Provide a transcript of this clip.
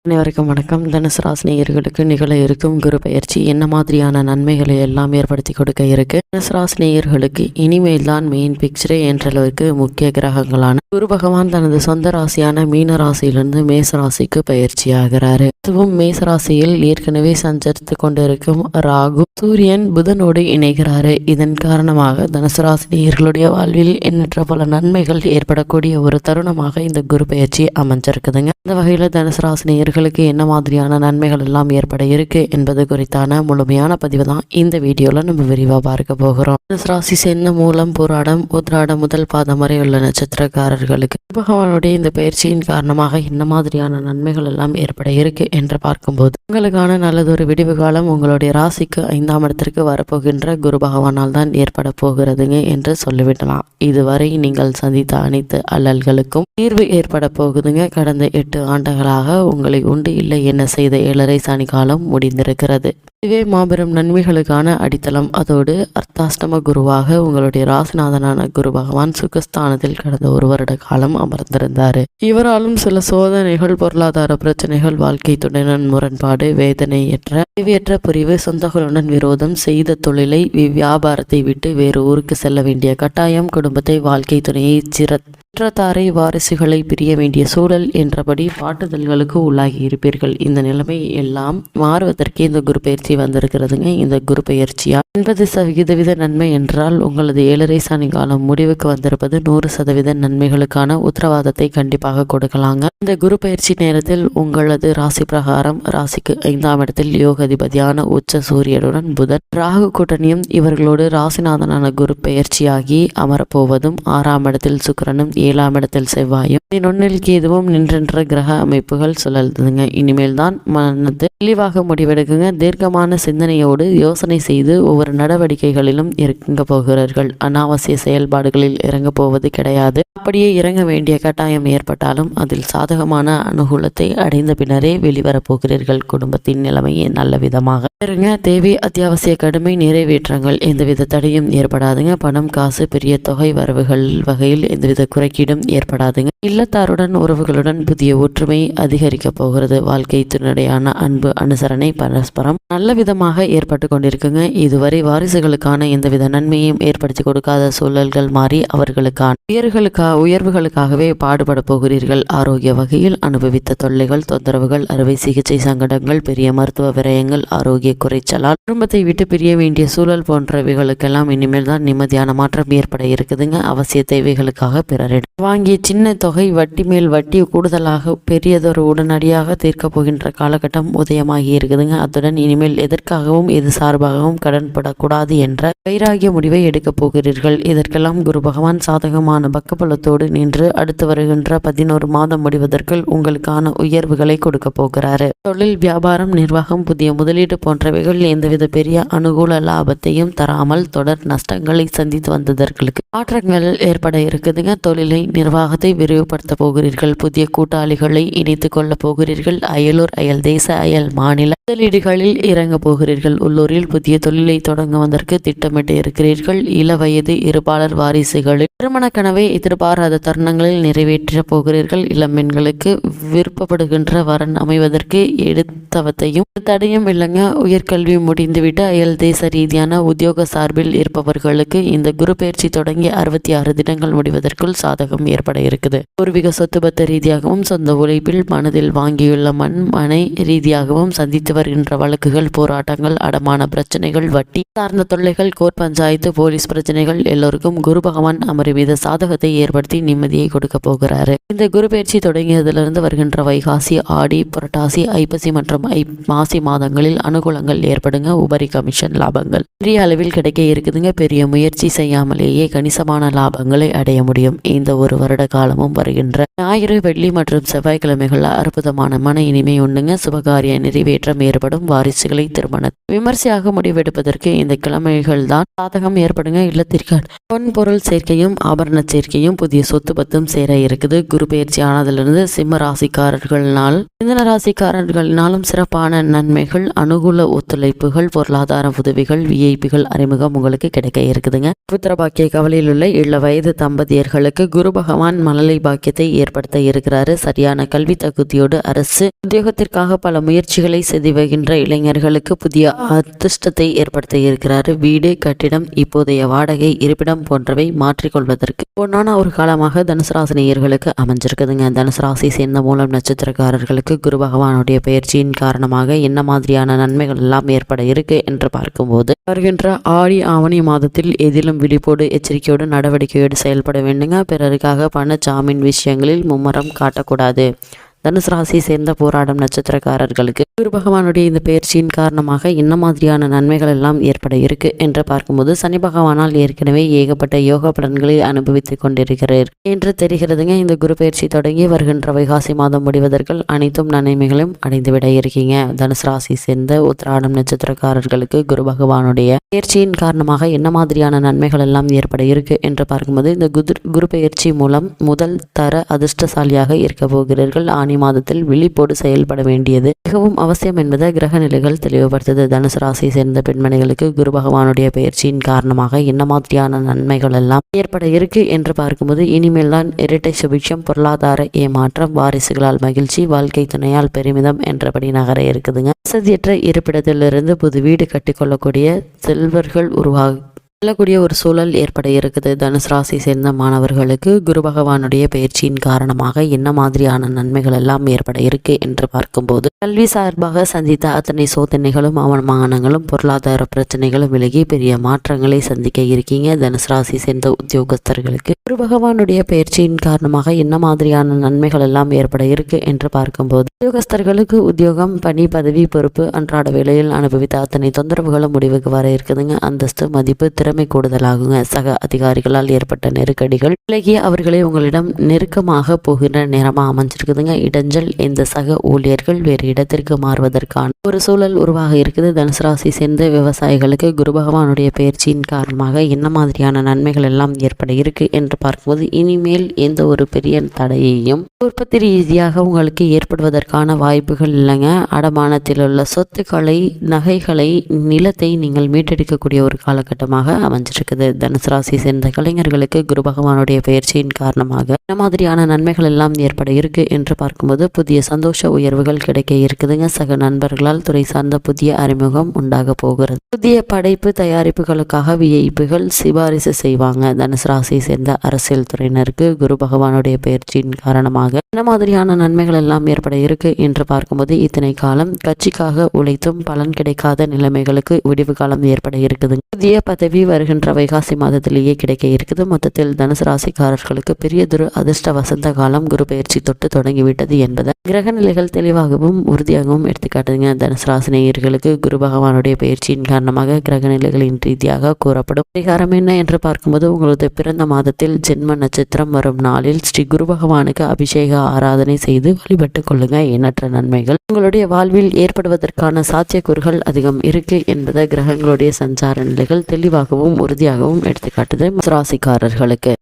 அனைவருக்கும் வணக்கம். தனுசு ராசி நேயர்களுக்கு நிகழ இருக்கும் குரு பெயர்ச்சி என்ன மாதிரியான நன்மைகளை எல்லாம் ஏற்படுத்தி கொடுக்க இருக்கு? தனுசு ராசி நேயர்களுக்கு இனிமேல் தான் மெயின் பிக்சரே என்ற அளவுக்கு முக்கிய கிரகங்களான குரு பகவான் தனது சொந்த ராசியான மீன ராசியிலிருந்து மேச ராசிக்கு பயிற்சி ஆகிறாரு. அதுவும் மேச ராசியில் ஏற்கனவே சஞ்சரித்து கொண்டிருக்கும் ராகு சூரியன் புதனோடு இணைகிறாரு. இதன் காரணமாக தனுசு ராசி நேயர்களுடைய வாழ்வில் எண்ணற்ற பல நன்மைகள் ஏற்படக்கூடிய ஒரு தருணமாக இந்த குரு பெயர்ச்சி அமைஞ்சிருக்குதுங்க. இந்த வகையில் தனுசு ராசி நேயர்களுக்கு என்ன மாதிரியான நன்மைகள் எல்லாம் ஏற்பட இருக்கு என்பது குறித்தான முழுமையான பதிவு தான் இந்த வீடியோல நம்ம விரிவாக பார்க்க போகிறோம். தனுசு ராசி சென்ன மூலம் போராடம் உத்ராடம் முதல் பாதம் வரை உள்ள நட்சத்திரக்காரர்களுக்கு பகவானுடைய இந்த பயிற்சியின் காரணமாக என்ன மாதிரியான நன்மைகள் எல்லாம் ஏற்பட இருக்கு என்று பார்க்கும்போது உங்களுக்கான நல்லதொரு விடிவு காலம் உங்களுடைய ராசிக்கு 5ஆம் இடத்திற்கு வரப்போகின்ற குரு பகவானால் தான் ஏற்பட போகிறதுங்க என்று சொல்லிவிடலாம். இதுவரை நீங்கள் சந்தித்த அனைத்து அல்லல்களுக்கும் தீர்வு ஏற்பட போகுதுங்க. கடந்த 8 ஆண்டுகளாக உங்களை உண்டு இல்லை என்ன செய்த 7.5 சனி காலம் முடிந்திருக்கிறது. இதுவே மாபெரும் நன்மைகளுக்கான அடித்தளம். அதோடு அர்த்தாஷ்டம குருவாக உங்களுடைய ராசிநாதனான குரு பகவான் சுகஸ்தானத்தில் கடந்த 1 வருட காலம் அமர்ந்திருந்தாரு. இவராலும் சில சோதனைகள், பொருளாதார பிரச்சனைகள், வாழ்க்கை துணையுடன் முரண்பாடு, வேதனையற்ற தேவையற்ற பிரிவு, சொந்தங்களுடன் விரோதம், செய்த தொழிலை வியாபாரத்தை விட்டு வேறு ஊருக்கு செல்ல வேண்டிய கட்டாயம், குடும்பத்தை வாழ்க்கை துணையை சிறத்தாரை வாரிசுகளை பிரிய வேண்டிய சூழல் என்றபடி பாட்டுதல்களுக்கு உள்ளாகி இருப்பீர்கள். இந்த நிலைமை எல்லாம் மாறுவதற்கு இந்த குரு பயிற்சி வந்திருக்கிறதுங்க. இந்த குரு பயிற்சியா 80% நன்மை என்றால் உங்களது 7.5 சனி காலம் முடிவுக்கு வந்திருப்பது 100% நன்மைகளுக்கான உத்தரவாதத்தை கண்டிப்பாக கொடுக்கலாங்க. இந்த குரு பயிற்சி நேரத்தில் உங்களது ராசி பிரகாரம் ராசிக்கு 5ஆம் இடத்தில் யோகாதிபதியான உச்ச சூரியனுடன் புதன் ராகு கூட்டணியும் இவர்களோடு ராசிநாதனான குரு பயிற்சியாகி அமரப்போவதும் 6ஆம் இடத்தில் சுக்கிரனும் 7ஆம் இடத்தில் செவ்வாயும் 11 கேதுவும் நின்ற கிரக அமைப்புகள் சுழல்துங்க. இனிமேல் தான் மனது தெளிவாக முடிவெடுக்குங்க. தீர்க்கமான சிந்தனையோடு யோசனை செய்து ஒவ்வொரு நடவடிக்கைகளிலும் இறங்க போகிறார்கள். அனாவசிய செயல்பாடுகளில் இறங்க போவது கிடையாது. அப்படியே இறங்க வேண்டிய கட்டாயம் ஏற்பட்டாலும் அதில் சாதகமான அனுகூலத்தை அடைந்த பின்னரே வெளிவரப் போகிறீர்கள். குடும்பத்தின் நிலைமையை நல்ல விதமாக இருங்க. தேவை அத்தியாவசிய கடுமை நிறைவேற்றங்கள் எந்தவித தடையும் ஏற்படாதுங்க. பணம் காசு பெரிய தொகை வரவுகள் வகையில் எந்தவித குறைக்கீடும் ஏற்படாதுங்க. இல்லத்தாருடன் உறவுகளுடன் புதிய ஒற்றுமை அதிகரிக்க போகிறது. வாழ்க்கை துணையான அன்பு அனுசரணை பரஸ்பரம் நல்ல விதமாக ஏற்பட்டு கொண்டிருக்குங்க. இதுவரை வாரிசுகளுக்கான எந்தவித நன்மையும் ஏற்படுத்தி கொடுக்காத சூழல்கள் மாறி அவர்களுக்கான உயர்வுகளுக்காகவே பாடுபட போகிறீர்கள். ஆரோக்கிய வகையில் அனுபவித்த தொல்லைகள், தொந்தரவுகள், அறுவை சிகிச்சை சங்கடங்கள், பெரிய மருத்துவ விரயங்கள், ஆரோக்கிய குறைச்சலால் குடும்பத்தை விட்டு பிரிய வேண்டிய சூழல் போன்றவைகளுக்கெல்லாம் இனிமேல் தான் நிம்மதியான மாற்றம் ஏற்பட இருக்குதுங்க. அவசிய தேவைகளுக்காக பிறரிடம் வாங்கிய சின்ன தொகை வட்டி மேல் வட்டி கூடுதலாக பெரியதொரு உடனடியாக தீர்க்க போகின்ற காலகட்டம் உதயமாகி இருக்குதுங்க. அத்துடன் இனிமேல் எதற்காகவும் எது சார்பாகவும் கடன்படக்கூடாது என்ற வைராகிய முடிவை எடுக்கப் போகிறீர்கள். இதற்கெல்லாம் குரு பகவான் சாதகமான பக்கபலத்தோடு நின்று அடுத்து வருகின்ற 11 மாதம் முடிவதற்குள் உங்களுக்கான உயர்வுகளை கொடுக்க போகிறாரு. தொழில், வியாபாரம், நிர்வாகம், புதிய முதலீடு போன்றவைகள் எந்தவித பெரிய அனுகூல லாபத்தையும் தராமல் தொடர் நஷ்டங்களை சந்தித்து வந்ததற்கு மாற்றங்கள் ஏற்பட இருக்குதுங்க. தொழிலை, நிர்வாகத்தை விரிவுபடுத்த போகிறீர்கள். புதிய கூட்டாளிகளை இணைத்துக் கொள்ள போகிறீர்கள். அயலூர், அயல் தேச, அயல் மாநில முதலீடுகளில் இறங்க போகிறீர்கள். உள்ளூரில் புதிய தொழிலை தொடங்குவதற்கு திட்டமிட்டு இருக்கிறீர்கள். இள வயது இருபாலர் வாரிசுகளில் திருமண கனவை எதிர்பாராத தருணங்களில் நிறைவேற்ற போகிறீர்கள். இளம்பெண்களுக்கு விருப்பப்படுகின்ற வரன் அமைவதற்கு எடுத்தவத்தையும் தடையும் இல்லைங்க. உயர்கல்வி முடிந்துவிட்டு அயல் தேச ரீதியான உத்தியோக சார்பில் இருப்பவர்களுக்கு இந்த குரு பயிற்சி தொடங்கி 66 தினங்கள் முடிவதற்குள் சாதகம் ஏற்பட இருக்குது. பூர்வீக சொத்து பத்த ரீதியாகவும் சொந்த உழைப்பில் மனதில் வாங்கியுள்ள மனை ரீதியாகவும் சந்தித்து வருகின்ற வழக்குகள், போராட்டங்கள், அடமான பிரச்சனைகள், வட்டி சார்ந்த தொல்லைகள், கோர்ட் பஞ்சாயத்து, போலீஸ் பிரச்சனைகள் எல்லோருக்கும் குரு பகவான் அமர்வீத சாதகத்தை ஏற்படுத்தி நிம்மதியை கொடுக்க போகிறாரு. இந்த குரு பயிற்சி தொடங்கியதிலிருந்து வருகின்ற வைகாசி, ஆடி, புரட்டாசி, ஐப்பசி மற்றும் மாசி மாதங்களில் அனுகூலங்கள் ஏற்படுங்க. உபரி கமிஷன் லாபங்கள் பெரிய அளவில் கிடைக்க இருக்குதுங்க. பெரிய முயற்சி செய்யாமலேயே கணிசமான லாபங்களை அடைய முடியும். இந்த 1 வருட காலமும் வருகின்ற ஞாயிறு, வெள்ளி மற்றும் செவ்வாய்க்கிழமைகள் அற்புதமான மன இனிமை உண்டுங்க. சுபகாரிய நிறைவேற்றம் ஏற்படும். வாரிசுகளை திருமணம் விமர்சையாக முடிவெடுப்பதற்கு இந்த கிழமைகள் தான் சாதகம் ஏற்படுங்க. இல்லத்திற்கான பொன் பொருள் சேர்க்கையும் ஆபரண சேர்க்கையும் புதிய சொத்து பத்தும் சேர இருக்குது. குரு பயிற்சி ஆனதிலிருந்து சிம்ம ராசிக்காரர்களால் மிதுன ராசிக்காரர்களினாலும் சிறப்பான நன்மைகள், அனுகூல ஒத்துழைப்புகள், பொருளாதார உதவிகள், விஐபிகள் அறிமுகம் உங்களுக்கு கிடைக்க இருக்குதுங்க. புத்திர பாக்கிய கவலையில் உள்ள இள வயது தம்பதியர்களுக்கு குரு பகவான் மழலை பாக்கியத்தை ஏற்படுத்த இருக்கிறாரு. சரியான கல்வி தகுதியோடு அரசு உத்தியோகத்திற்காக பல முயற்சிகளை செய்து வருகின்ற இளைஞர்களுக்கு புதிய அதிர்ஷ்டத்தை ஏற்படுத்த இருக்கிறாரு. வீடு, கட்டிடம், இப்போதைய வாடகை, இருப்பிடம் போன்றவை மாற்றிக்கொள்வதற்கு பொன்னான ஒரு காலமாக தனுசு ராசி நேயர்களுக்கு அமைஞ்சிருக்குதுங்க. தனுசு ராசி சேர்ந்த மூலம் நட்சத்திரக்காரர்களுக்கு குரு பகவானுடைய பயிற்சியின் காரணமாக என்ன மாதிரியான நன்மைகள் எல்லாம் ஏற்பட இருக்கு என்று பார்க்கும்போது வருகின்ற ஆடி ஆவணி மாதத்தில் எதிலும் விழிப்போடு எச்சரிக்கையோடு நடவடிக்கையோடு செயல்பட வேண்டுங்க. பிறருக்காக பண ஜாமீன் விஷயங்களில் மும்முரம் காட்டக்கூடாது. தனுசு ராசியை சேர்ந்த போராடும் நட்சத்திரக்காரர்களுக்கு குரு பகவானுடைய இந்த பயிற்சியின் காரணமாக என்ன மாதிரியான நன்மைகள் எல்லாம் ஏற்பட இருக்கு என்று பார்க்கும்போது சனி பகவானால் ஏற்கனவே ஏகப்பட்ட யோக பலன்களை அனுபவித்துக் கொண்டிருக்கிறார் என்று தெரிகிறதுங்க. இந்த குரு பயிற்சி தொடங்கி வருகின்ற வைகாசி மாதம் முடிவதற்குள் அனைத்தும் நன்மைகளும் அடைந்துவிட இருக்கீங்க. தனுசு ராசியை சேர்ந்த உத்திராடம் நட்சத்திரக்காரர்களுக்கு குரு பகவானுடைய பயிற்சியின் காரணமாக என்ன மாதிரியான நன்மைகள் எல்லாம் ஏற்பட இருக்கு என்று பார்க்கும்போது இந்த குரு பயிற்சி மூலம் முதல் தர அதிர்ஷ்டசாலியாக இருக்க போகிறீர்கள். ஆனி மாதத்தில் விழிப்போடு செயல்பட வேண்டியது மிகவும் அவசியம் என்பதை கிரக நிலைகள் தெளிவுபடுத்தது. தனுசு ராசியை சேர்ந்த பெண்மணிகளுக்கு குரு பகவானுடைய பயிற்சியின் காரணமாக என்ன மாதிரியான நன்மைகள் எல்லாம் ஏற்பட இருக்கு என்று பார்க்கும்போது இனிமேல் தான் இரட்டை சுபிட்சம், பொருளாதார ஏமாற்றம், வாரிசுகளால் மகிழ்ச்சி, வாழ்க்கை துணையால் பெருமிதம் என்றபடி நகர இருக்குதுங்க. வசதியற்ற இருப்பிடத்திலிருந்து புது வீடு கட்டிக்கொள்ளக்கூடிய செல்வர்கள் செல்லக்கூடிய ஒரு சூழல் ஏற்பட இருக்குது. தனுசு ராசி சேர்ந்த மாணவர்களுக்கு குரு பகவானுடைய பயிற்சியின் காரணமாக என்ன மாதிரியான நன்மைகள் எல்லாம் ஏற்பட இருக்கு என்று பார்க்கும்போது கல்வி சார்பாக சந்தித்த அத்தனை சோதனைகளும் அவமானங்களும் பொருளாதார பிரச்சனைகளும் விலகி பெரிய மாற்றங்களை சந்திக்க இருக்கீங்க. தனுசு ராசி சேர்ந்த உத்தியோகஸ்தர்களுக்கு குரு பகவானுடைய பயிற்சியின் காரணமாக என்ன மாதிரியான நன்மைகள் எல்லாம் ஏற்பட இருக்கு என்று பார்க்கும்போது உத்தியோகஸ்தர்களுக்கு உத்தியோகம், பணி, பதவி, பொறுப்பு, அன்றாட வேலையில் அனுபவித்த அத்தனை தொந்தரவுகளும் முடிவுக்கு வர இருக்குதுங்க. அந்தஸ்து, மதிப்பு, திறமை கூடுதலாகுங்க. சக அதிகாரிகளால் ஏற்பட்ட நெருக்கடிகள் விலகி அவர்களை உங்களிடம் நெருக்கமாக போகின்ற நேரமாக அமைஞ்சிருக்குதுங்க. இடைஞ்சல் இந்த சக ஊழியர்கள் வேறு இடத்திற்கு மாறுவதற்கான ஒரு சூழல் உருவாக இருக்குது. தனுசு ராசி சேர்ந்த விவசாயிகளுக்கு குரு பகவானுடைய பயிற்சியின் காரணமாக என்ன மாதிரியான நன்மைகள் எல்லாம் ஏற்பட இருக்கு என்று பார்க்கும்போது இனிமேல் எந்த ஒரு பெரிய தடையையும் உற்பத்தி ரீதியாக உங்களுக்கு ஏற்படுவதற்கான வாய்ப்புகள் இல்லைங்க. அடமானத்தில் உள்ள சொத்துக்களை, நகைகளை, நிலத்தை நீங்கள் மீட்டெடுக்கக்கூடிய ஒரு காலகட்டமாக அமைஞ்சிருக்குது. தனுசு ராசி சேர்ந்த கலைஞர்களுக்கு குரு பகவானுடைய பயிற்சியின் காரணமாக என்ன மாதிரியான நன்மைகள் எல்லாம் ஏற்பட இருக்கு என்று பார்க்கும்போது புதிய சந்தோஷ உயர்வுகள் கிடைக்க இருக்குதுங்க. சக நண்பர்களால் துறை சார்ந்த புதிய அறிமுகம் உண்டாக போகிறது. புதிய படைப்பு தயாரிப்புகளுக்காக விஐபிகள் சிபாரிசு செய்வாங்க. தனுசு ராசியை சேர்ந்த அரசியல் துறையினருக்கு குரு பகவானுடைய பயிற்சியின் காரணமாக என்ன மாதிரியான நன்மைகள் எல்லாம் ஏற்பட இருக்கு என்று பார்க்கும்போது இத்தனை காலம் கட்சிக்காக உழைத்தும் பலன் கிடைக்காத நிலைமைகளுக்கு விடிவு காலம் ஏற்பட இருக்குது. புதிய பதவி வருகின்ற வைகாசி மாதத்திலேயே கிடைக்க இருக்குது. மொத்தத்தில் தனுசு ராசிக்காரர்களுக்கு பெரியதொரு அதிர்ஷ்ட வசந்த காலம் குரு பயிற்சி தொட்டு தொடங்கிவிட்டது என்பதை கிரக நிலைகள் தெளிவாகவும் உறுதியாகவும் எடுத்துக்காட்டுங்க. தனுசு ராசி நேயர்களுக்கு குரு பகவானுடைய பயிற்சியின் காரணமாக கிரக நிலைகளின் ரீதியாக கூறப்படும் பரிகாரம் என்ன என்று பார்க்கும்போது உங்களது பிறந்த மாதத்தில் ஜென்ம நட்சத்திரம் வரும் நாளில் ஸ்ரீ குரு பகவானுக்கு அபிஷேக ஆராதனை செய்து வழிபட்டு கொள்ளுங்க. எண்ணற்ற நன்மைகள் உங்களுடைய வாழ்வில் ஏற்படுவதற்கான சாத்தியக்கூறுகள் அதிகம் இருக்கு என்பதை கிரகங்களுடைய சஞ்சார நிலைகள் தெளிவாகவும் உறுதியாகவும் எடுத்துக்காட்டுது ராசிக்காரர்களுக்கு.